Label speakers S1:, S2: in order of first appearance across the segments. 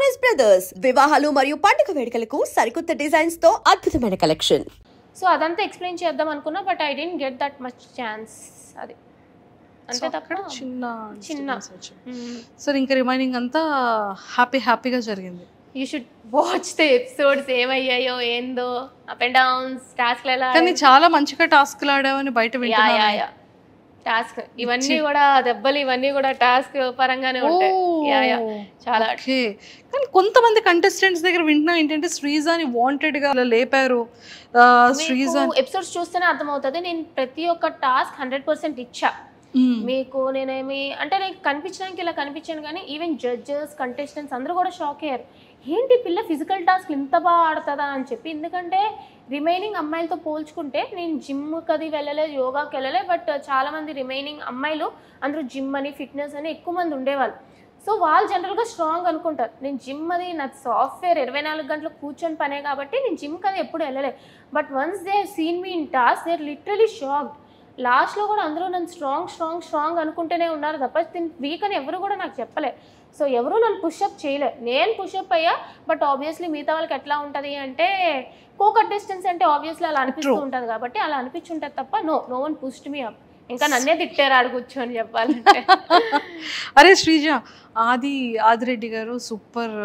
S1: Choice brothers వివాహాలు మరియు పండుగ వేడుకలకు సరికొత్త డిజైన్స్ తో అద్భుతమైన కలెక్షన్.
S2: సో అదంతా ఎక్స్ప్లెయిన్ చేద్దాం అనుకున్నా, but I didn't get that much chance. అది అంతే తప్ప చిన్న
S3: సో ఇంకా రిమైనింగ్ అంతా హ్యాపీగా జరిగింది.
S2: You should watch the episodes, ఏమయ్యాయో ఏందో, అప్ అండ్ డౌన్స్, టాస్క్లు ఎలా.
S3: కానీ చాలా మంచిగా టాస్క్లు ఆడామని బయట వింటున్నాను.
S2: టాస్క్ ఇవన్నీ కూడా దెబ్బలు, ఇవన్నీ కూడా టాస్క్ పరంగానే ఉంటాయి. చాలా.
S3: కానీ కొంతమంది కంటెస్టెంట్స్ దగ్గర వింటున్నా ఏంటంటే శ్రీజాని వాంటెడ్ గా లేపారు. శ్రీజా
S2: ఎపిసోడ్స్ చూస్తేనే అర్థమవుతుంది. నేను ప్రతి ఒక్క టాస్క్ 100% ఇచ్చా మీకు. నేనేమి అంటే నాకు కనిపించడానికి ఇలా కనిపించాను, కానీ ఈవెన్ జడ్జెస్, కంటెస్టెంట్స్ అందరూ కూడా షాక్ అయ్యారు. ఏంటి పిల్ల ఫిజికల్ టాస్క్లు ఇంత బాగా ఆడుతుందా అని చెప్పి. ఎందుకంటే రిమైనింగ్ అమ్మాయిలతో పోల్చుకుంటే నేను జిమ్కి అది వెళ్ళలేదు, యోగాకి వెళ్ళలే, బట్ చాలామంది రిమైనింగ్ అమ్మాయిలు అందరూ జిమ్ అని, ఫిట్నెస్ అని ఎక్కువ మంది ఉండేవాళ్ళు. సో వాళ్ళు జనరల్గా స్ట్రాంగ్ అనుకుంటారు. నేను జిమ్ అది నా సాఫ్ట్వేర్ 24 గంటలు కూర్చొని పనే కాబట్టి నేను జిమ్కి అది ఎప్పుడు వెళ్ళలే. But once they seen me in task they are literally shocked. లాస్ట్లో కూడా అందరూ నన్ను స్ట్రాంగ్ అనుకుంటూనే ఉన్నారు తప్ప వీక్ అని ఎవరు కూడా నాకు చెప్పలే. సో ఎవరు నన్ను పుషప్ చేయలే, నేను పుషప్ అయ్యా. బట్ ఆబ్వియస్లీ మిగతా వాళ్ళకి ఎట్లా ఉంటుంది అంటే, కో కంటెస్టెంట్స్ అంటే ఆబ్వియస్లీ అలా అనిపిస్తూ ఉంటుంది కాబట్టి అలా అనిపించుంటుంది తప్ప no one pushed me up. ఇంకా నన్నే తిట్టారు ఆడు కూర్చొని చెప్పాలంటే.
S3: అరే శ్రీజ, ఆదిరెడ్డి గారు సూపర్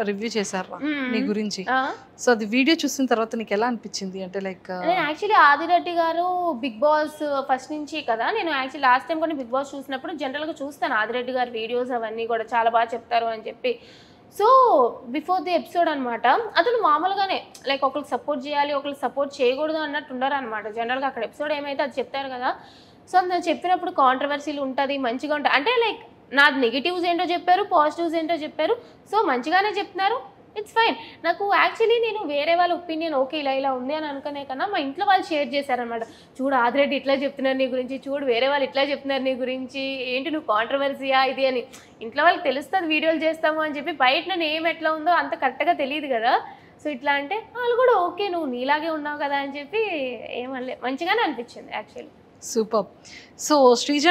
S3: రివ్యూ చేశారు నీ గురించి. సో అది వీడియో చూసిన తర్వాత నీకు ఎలా అనిపించింది? అంటే లైక్
S2: నేను యాక్చువల్లీ ఆదిరెడ్డి గారు బిగ్ బాస్ ఫస్ట్ నుంచి కదా, నేను యాక్చువల్లీ లాస్ట్ టైం కూడా బిగ్ బాస్ చూసినప్పుడు జనరల్గా చూస్తాను ఆదిరెడ్డి గారి వీడియోస్, అవన్నీ కూడా చాలా బాగా చెప్తారు అని చెప్పి. సో బిఫోర్ ది ఎపిసోడ్ అనమాట, అతను మామూలుగానే లైక్ ఒకరికి సపోర్ట్ చేయాలి, ఒకరికి సపోర్ట్ చేయకూడదు అన్నట్టు ఉండరు అనమాట. జనరల్గా అక్కడ ఎపిసోడ్ ఏమైతే అది చెప్తారు కదా. సో నేను చెప్పినప్పుడు కాంట్రవర్సీలు ఉంటుంది, మంచిగా ఉంటుంది. అంటే లైక్ నాది నెగిటివ్స్ ఏంటో చెప్పారు, పాజిటివ్స్ ఏంటో చెప్పారు. సో మంచిగానే చెప్తున్నారు, ఇట్స్ ఫైన్. నాకు యాక్చువల్లీ నేను వేరే వాళ్ళ ఒపీనియన్ ఓకే ఇలా ఉంది అని అనుకునే కన్నా మా ఇంట్లో వాళ్ళు షేర్ చేశారనమాట. చూడు ఆదిరెడ్డి ఇట్లా చెప్తున్నారు నీ గురించి, చూడు వేరే వాళ్ళు ఇట్లా చెప్తున్నారు నీ గురించి, ఏంటి నువ్వు కాంట్రవర్సీయా ఇది అని. ఇంట్లో వాళ్ళకి తెలుస్తుంది వీడియోలు చేస్తాము అని చెప్పి, బయట నేను ఏం ఎట్లా ఉందో అంత కరెక్ట్గా తెలియదు కదా. సో ఇట్లా అంటే వాళ్ళు కూడా ఓకే నువ్వు నీలాగే ఉన్నావు కదా అని చెప్పి ఏమనలే, మంచిగానే అనిపించింది యాక్చువల్లీ.
S3: సూపర్. సో శ్రీజ,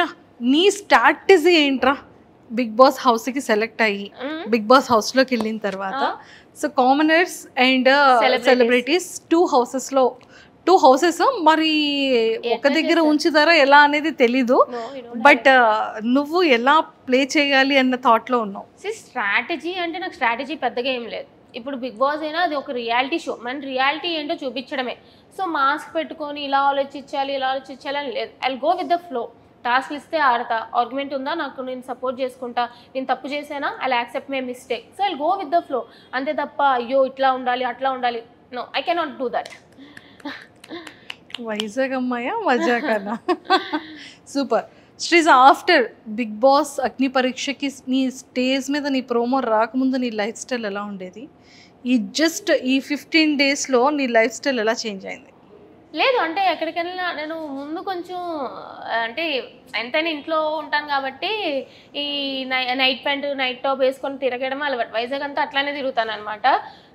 S3: నీ స్ట్రాటజీ ఏంట్రా బిగ్ బాస్ హౌస్కి సెలెక్ట్ అయ్యి బిగ్ బాస్ హౌస్లోకి వెళ్ళిన తర్వాత? So commoners and celebrities two houses మరి ఒక దగ్గర ఉంచుతారా ఎలా అనేది తెలీదు, బట్ నువ్వు ఎలా ప్లే చేయాలి అన్న థాట్లో ఉన్నావు.
S2: స్ట్రాటజీ అంటే నాకు స్ట్రాటజీ పెద్దగా ఏం లేదు. ఇప్పుడు బిగ్ బాస్ అయినా అది ఒక రియాలిటీ షో, మన రియాలిటీ ఏంటో చూపించడమే. సో మాస్క్ పెట్టుకొని ఇలా ఆలోచించాలి అని లేదు. I will go with the flow. టాస్క్లు ఇస్తే ఆడతా, ఆర్గ్యుమెంట్ ఉందా నాకు, నేను సపోర్ట్ చేసుకుంటా, నేను తప్పు చేసానా I will accept my mistake. So I will go with the flow, అంతే తప్ప అయ్యో ఇట్లా ఉండాలి అట్లా ఉండాలి, no I cannot do that.
S3: Vizag అమ్మాయా మజా కన్నా. Super. Sreeja, after Bigg Boss అగ్ని పరీక్షకి నీ స్టేజ్ మీద నీ ప్రోమో రాకముందు నీ లైఫ్ స్టైల్ ఎలా ఉండేది? ఈ 15 డేస్లో నీ లైఫ్ స్టైల్ ఎలా చేంజ్ అయింది?
S2: లేదు అంటే ఎక్కడికైనా నేను ముందు కొంచెం అంటే ఎంతైనా ఇంట్లో ఉంటాను కాబట్టి ఈ నైట్ ప్యాంటు నైట్ టాప్ వేసుకొని తిరగడం అలవాటు. వైజాగ్ అంతా అట్లానే తిరుగుతాను అనమాట.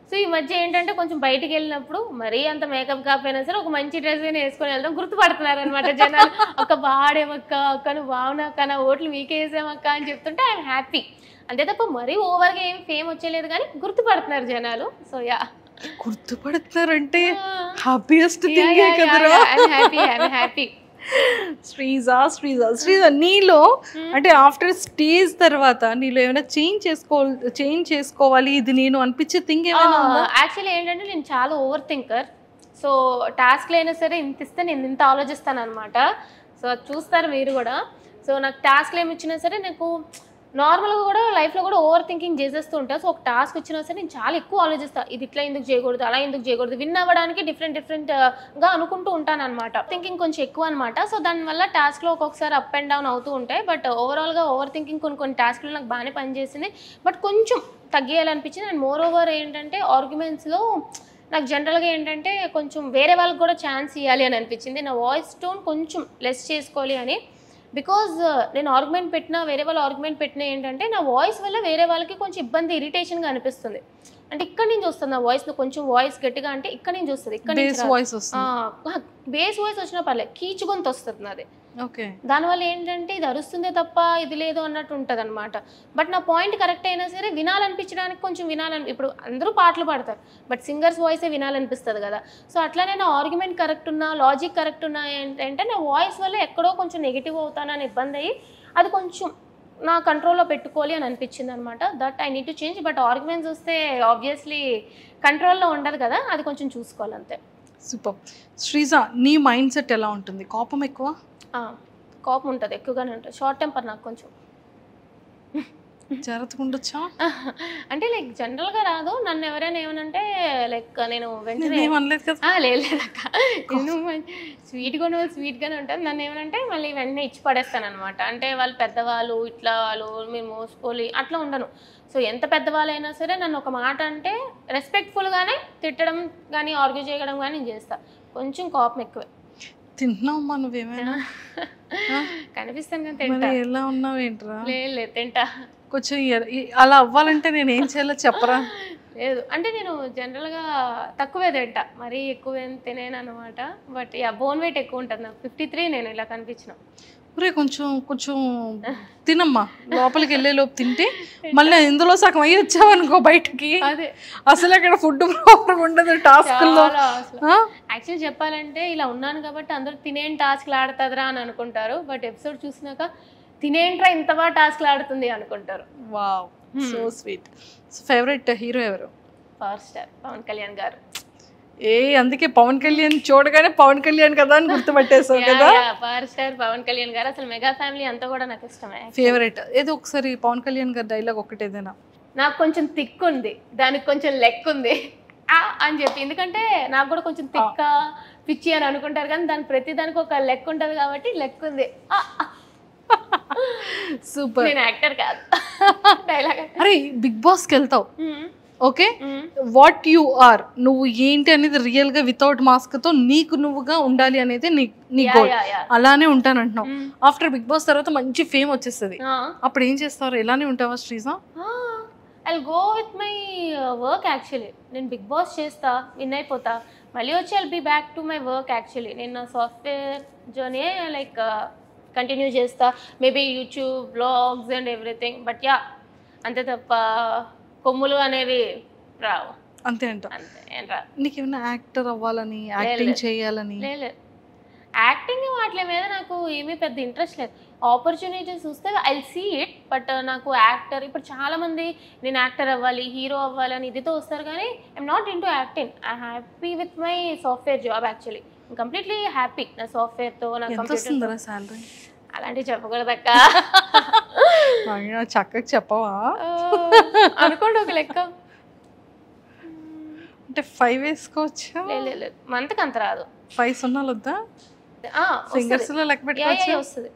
S2: సో ఈ మధ్య ఏంటంటే కొంచెం బయటికి వెళ్ళినప్పుడు మరీ అంత మేకప్ కాకపోయినా సరే ఒక మంచి డ్రెస్ అయినా వేసుకొని వెళ్దాం, గుర్తుపడుతున్నారు అనమాట జనాలు. ఒక బాడేమక్క, అక్క నువ్వు బాగున్నాక, నా ఓట్లు మీకే వేసామక్క అని చెప్తుంటే ఐఎమ్ హ్యాపీ. అంతే తప్ప మరీ ఓవర్గా ఏం ఫేమ్ వచ్చేలేదు కానీ గుర్తుపడుతున్నారు జనాలు. సో యా,
S3: గుర్తుపడుతున్నారంటే హ్యాపీయెస్ట్ థింగ్ కదరా.
S2: హ్యాపీ.
S3: శ్రీజ, నీలో అంటే ఆఫ్టర్ స్టేజ్ తర్వాత నీలో ఏమైనా చేంజ్ చేసుకోవాలి ఇది నేను అనిపించే థింగ్ ఏమైనా?
S2: యాక్చువల్లీ ఏంటంటే నేను చాలా ఓవర్ థింకర్. సో టాస్క్లు అయినా సరే ఇంత ఇస్తే నేను ఇంత ఆలోచిస్తాను అనమాట. సో చూస్తారు మీరు కూడా. సో నాకు టాస్క్లు ఏమి ఇచ్చినా సరే నాకు నార్మల్గా కూడా లైఫ్లో కూడా ఓవర్ థింకింగ్ చేసేస్తూ ఉంటాను. సో ఒక టాస్క్ వచ్చినా సరే నేను చాలా ఎక్కువ ఆలోచిస్తాను, ఇది ఇట్లా ఎందుకు చేయకూడదు, అలా ఎందుకు చేయకూడదు, విన్ అవ్వడానికి డిఫరెంట్గా అనుకుంటూ ఉంటాను అనమాట. థింకింగ్ కొంచెం ఎక్కువ అనమాట. సో దానివల్ల టాస్క్లో ఒక్కొక్కసారి అప్ అండ్ డౌన్ అవుతూ ఉంటాయి. బట్ ఓవరాల్గా ఓవర్ థింకింగ్ కొన్ని టాస్క్లు నాకు బాగానే పనిచేసింది, బట్ కొంచెం తగ్గియాలనిపించింది. అండ్ మోర్ ఓవర్ ఏంటంటే ఆర్గ్యుమెంట్స్లో నాకు జనరల్గా ఏంటంటే కొంచెం వేరే వాళ్ళకి కూడా ఛాన్స్ ఇవ్వాలి అని అనిపించింది. నా వాయిస్ టోన్ కొంచెం లెస్ చేసుకోవాలి అని. బికాజ్ నేను ఆర్గ్యుమెంట్ పెట్టినా వేరే వాళ్ళు ఆర్గ్యుమెంట్ పెట్టినా ఏంటంటే నా వాయిస్ వల్ల వేరే వాళ్ళకి కొంచెం ఇబ్బంది, ఇరిటేషన్గా అనిపిస్తుంది. అంటే ఇక్కడ నుంచి వస్తుంది నా వాయిస్, కొంచెం వాయిస్ గట్టిగా అంటే ఇక్కడ నుంచి వస్తుంది, ఇక్కడ నుంచి బేస్ వాయిస్ వచ్చినా పర్లేదు, కీచు గొంతు వస్తుంది నాది.
S3: ఓకే.
S2: దానివల్ల ఏంటంటే ఇది అరుస్తుందే తప్ప ఇది లేదు అన్నట్టు ఉంటుంది అనమాట. బట్ నా పాయింట్ కరెక్ట్ అయినా సరే వినాలనిపించడానికి కొంచెం ఇప్పుడు అందరూ పాటలు పాడతారు, బట్ సింగర్స్ వాయిసే వినాలనిపిస్తుంది కదా. సో అట్లానే నా ఆర్గ్యుమెంట్ కరెక్ట్ ఉన్నా, లాజిక్ కరెక్ట్ ఉన్నా ఏంటంటే నా వాయిస్ వల్ల ఎక్కడో కొంచెం నెగిటివ్ అవుతానని ఇబ్బంది అయ్యి అది కొంచెం నా కంట్రోల్లో పెట్టుకోవాలి అని అనిపించింది అనమాట. That I need to change. But arguments వస్తే ఆబ్వియస్లీ కంట్రోల్లో ఉండదు కదా, అది కొంచెం చూసుకోవాలి అంతే.
S3: సూపర్. శ్రీజ, నీ మైండ్ సెట్ ఎలా ఉంటుంది? కోపం ఎక్కువ?
S2: కోపం ఉంటుంది, ఎక్కువగానే ఉంటుంది. షార్ట్ టెంపర్ నాకు కొంచెం.
S3: జాగ్రత్తగా ఉండొచ్చా?
S2: అంటే లైక్ జనరల్గా రాదు. నన్ను ఎవరైనా ఏమనంటే లైక్ నేను వెంటనే
S3: ఏమనలేదు కదా.
S2: లేదక్క, స్వీట్గానే ఉంటుంది. నన్ను ఏమనంటే మళ్ళీ వెంటనే ఇచ్చి పడేస్తాను అనమాట. అంటే వాళ్ళు పెద్దవాళ్ళు, ఇట్లా వాళ్ళు మీరు మోసుకోవాలి అట్లా ఉండను. సో ఎంత పెద్దవాళ్ళైనా సరే నన్ను ఒక మాట అంటే రెస్పెక్ట్ఫుల్గానే తిట్టడం కానీ ఆర్గ్యూ చేయడం కానీ నేను చేస్తాను. కొంచెం కోపం ఎక్కువే.
S3: తింటున్నావమ్మా నువ్వేమైనా?
S2: కనిపిస్తాను కానీ తింటా.
S3: ఎలా ఉన్నావు ఏంట్రా?
S2: లేదు తింటా.
S3: కొంచెం అలా అవ్వాలంటే నేను ఏం చేయాలో చెప్పరా?
S2: లేదు అంటే నేను జనరల్గా తక్కువే తింటా, మరీ ఎక్కువ ఏం తినేను అనమాట. బట్ బోన్ వెయిట్ ఎక్కువ ఉంటుంది నాకు. 53 నేను ఇలా కనిపించిన.
S3: కొంచెం తినమ్మా, లోపలికి వెళ్ళే లోపు తింటే మళ్ళీ ఇందులో సగం అయ్యి వచ్చావనుకో బయటకి,
S2: అదే
S3: అసలు అక్కడ ఫుడ్ ప్రాపర్ ఉండదు టాస్క్లో.
S2: యాక్చువల్లీ చెప్పాలంటే ఇలా ఉన్నాను కాబట్టి అందరూ తినేం టాస్క్లు ఆడుతుందిరా అని అనుకుంటారు. బట్ ఎపిసోడ్ చూసినాక తినేంట్రా ఇంత బాగా టాస్క్లు ఆడుతుంది అనుకుంటారు.
S3: Wow, so sweet. Favourite hero ఎవరు?
S2: పవర్ స్టార్ పవన్ కళ్యాణ్ గారు.
S3: అందుకే పవన్ కళ్యాణ్ చూడగానే పవన్ కళ్యాణ్ కదా అని గుర్తుపట్టేసావు కదా.
S2: పవర్ స్టార్ పవన్ కళ్యాణ్ గారు. అసలు మెగా ఫ్యామిలీ అంతా కూడా నాకు ఇష్టమే.
S3: ఫేవరెట్ ఏదో ఒకసారి పవన్ కళ్యాణ్ గారి డైలాగ్ ఒకటేదేనా?
S2: నాకు కొంచెం థిక్ ఉంది, దానికి కొంచెం లెక్ ఉంది అని చెప్పి. ఎందుకంటే నాకు కూడా కొంచెం థిక్క పిచ్చి అని అనుకుంటారు, కానీ దానికి ప్రతి దానికి ఒక లెక్ ఉంటుంది కాబట్టి లెక్ ఉంది.
S3: సూపర్.
S2: నేను యాక్టర్ కాదు. డైలాగ్.
S3: అరే బిగ్ బాస్కి వెళ్తావు, ఓకే, వాట్ యు ఆర్, నువ్వు ఏంటి అనేది రియల్ గా వితౌట్ మాస్క్ తో నీకు నువ్వుగా ఉండాలి అనేది నీ గోల్. అలానే ఉంటానంటున్నావు. ఆఫ్టర్ బిగ్ బాస్ తర్వాత మంచి ఫేమ్ వచ్చేస్తుంది, అప్పుడు ఏం చేస్తారు? ఎలానే ఉంటావా Sreeja?
S2: I'll go with my work. Actually నేను బిగ్ బాస్ చేస్తా, విన్ అయిపోతా, మళ్ళీ వచ్చి I'll be back to my work. Actually నేను నా సాఫ్ట్వేర్ జర్నీ లైక్ కంటిన్యూ చేస్తా, maybe YouTube blogs and everything. But అంతే తప్ప కొమ్ములు అనేవి రావు.
S3: అంతే అంట.
S2: అంతే ఏం రా.
S3: నీకేమైనా యాక్టర్ అవ్వాలని, యాక్టింగ్ చేయాలని?
S2: లేదు, యాక్టింగ్ వాటి మీద నాకు ఏమీ పెద్ద ఇంట్రెస్ట్ లేదు. ఆపర్చునిటీస్ వస్తే ఐ సీ ఇట్. బట్ నాకు యాక్టర్, ఇప్పుడు చాలా మంది నేను యాక్టర్ అవ్వాలి, హీరో అవ్వాలి అని ఇదితో వస్తారు, కానీ I'm not in to acting. I happy with my software job. Actually completely happy నా సాఫ్ట్వేర్తో. నా కంప్యూటర్
S3: సాలరీ
S2: అలాంటివి చెప్పకూడదక్క.
S3: చక్కగా చెప్పవా?
S2: అనుకోండి ఒక లెక్క.
S3: అంటే 5 వేసుకోవచ్చా?
S2: లేదు, మంత్కి అంత రాదు.
S3: 5 సున్నాలు వద్దా? సింగర్స్ లో లెక్క పెట్టుకోవచ్చు.
S2: వస్తుంది.